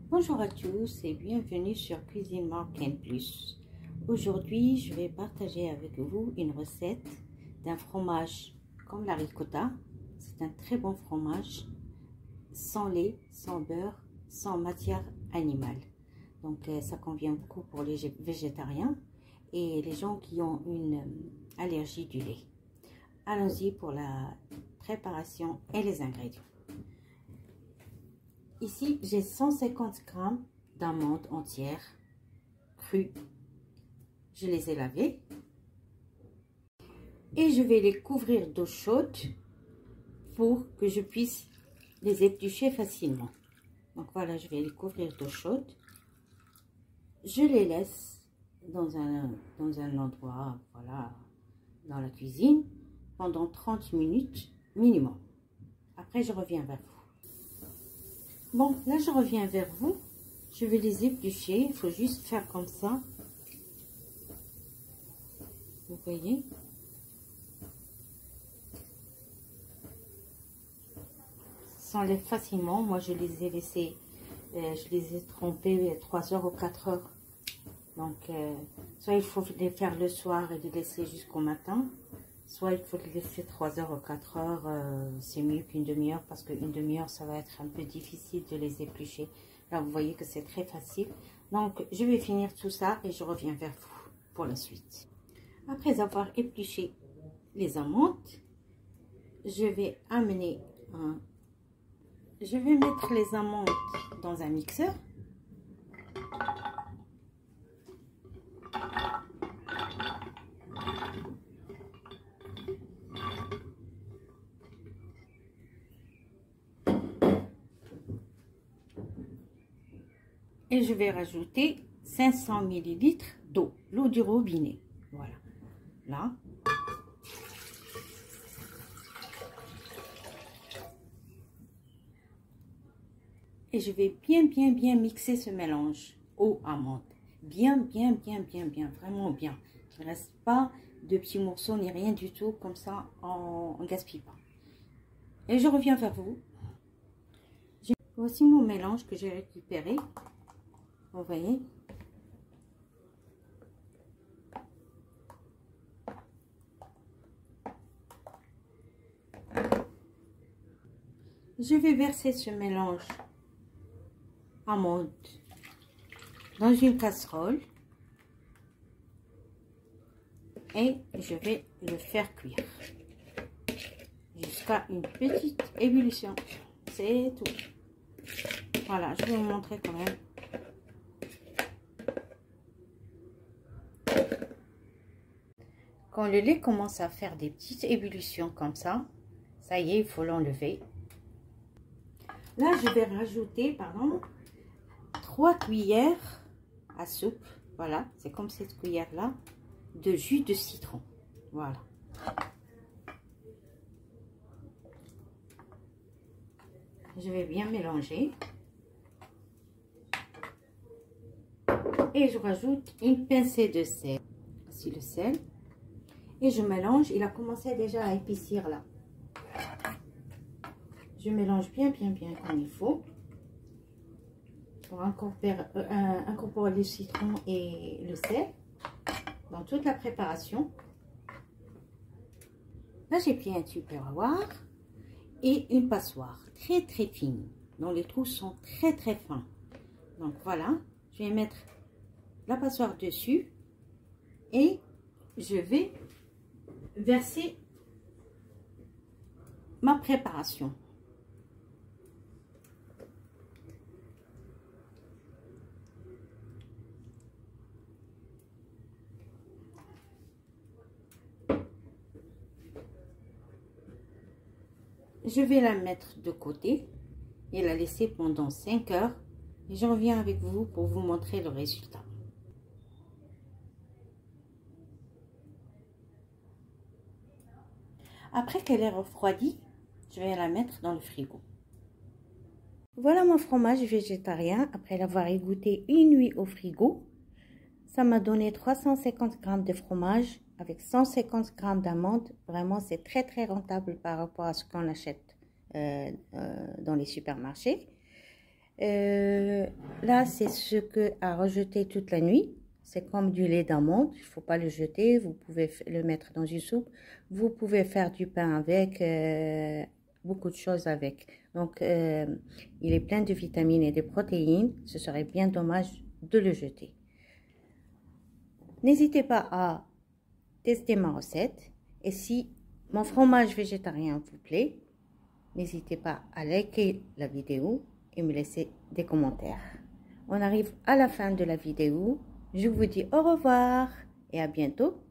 Bonjour à tous et bienvenue sur Cuisine Marocaine Plus. Aujourd'hui, je vais partager avec vous une recette d'un fromage comme la ricotta. C'est un très bon fromage, sans lait, sans beurre, sans matière animale. Donc ça convient beaucoup pour les végétariens et les gens qui ont une allergie du lait. Allons-y pour la préparation et les ingrédients. Ici, j'ai 150 g d'amandes entières crues. Je les ai lavées. Et je vais les couvrir d'eau chaude pour que je puisse les éplucher facilement. Donc voilà, je vais les couvrir d'eau chaude. Je les laisse dans un endroit, voilà, dans la cuisine, pendant 30 minutes minimum. Après, je reviens vers vous. Bon, là, je reviens vers vous. Je vais les éplucher. Il faut juste faire comme ça. Vous voyez? Ça s'enlève facilement. Moi, je les ai laissés, je les ai trempés 3 heures ou 4 heures. Donc, soit il faut les faire le soir et les laisser jusqu'au matin. Soit il faut les laisser 3 heures ou 4 heures, c'est mieux qu'une demi-heure parce qu'une demi-heure, ça va être un peu difficile de les éplucher. Là, vous voyez que c'est très facile. Donc, je vais finir tout ça et je reviens vers vous pour la suite. Après avoir épluché les amandes, je vais mettre les amandes dans un mixeur. Et je vais rajouter 500 ml d'eau, l'eau du robinet. Voilà, là. Et je vais bien mixer ce mélange eau amande. Bien, vraiment bien. Il ne reste pas de petits morceaux ni rien du tout, comme ça, on ne gaspille pas. Et je reviens vers vous. Voici mon mélange que j'ai récupéré. Vous voyez? Je vais verser ce mélange amande dans une casserole et je vais le faire cuire jusqu'à une petite ébullition. C'est tout. Voilà, je vais vous montrer quand même. Quand le lait commence à faire des petites ébullitions comme ça y est, il faut l'enlever. Là, je vais rajouter, 3 cuillères à soupe. Voilà, c'est comme cette cuillère-là, de jus de citron. Voilà. Je vais bien mélanger. Et je rajoute une pincée de sel. Voici le sel. Et je mélange. Il a commencé déjà à épaissir là. Je mélange bien comme il faut. Pour incorporer le citron et le sel dans toute la préparation. Là, j'ai pris un tupperware et une passoire très fine, dont les trous sont très fins. Donc voilà, je vais mettre la passoire dessus et je vais verser ma préparation. Je vais la mettre de côté et la laisser pendant 5 heures. Et je reviens avec vous pour vous montrer le résultat. Après qu'elle est refroidie, je vais la mettre dans le frigo. Voilà mon fromage végétarien après l'avoir égouté une nuit au frigo. Ça m'a donné 350 g de fromage avec 150 g d'amandes. Vraiment, c'est très rentable par rapport à ce qu'on achète dans les supermarchés. Là, c'est ce que à rejeter toute la nuit. C'est comme du lait d'amande, il ne faut pas le jeter. Vous pouvez le mettre dans une soupe. Vous pouvez faire du pain avec, beaucoup de choses avec. Donc, il est plein de vitamines et de protéines. Ce serait bien dommage de le jeter. N'hésitez pas à tester ma recette. Et si mon fromage végétarien vous plaît, n'hésitez pas à liker la vidéo et me laisser des commentaires. On arrive à la fin de la vidéo. Je vous dis au revoir et à bientôt.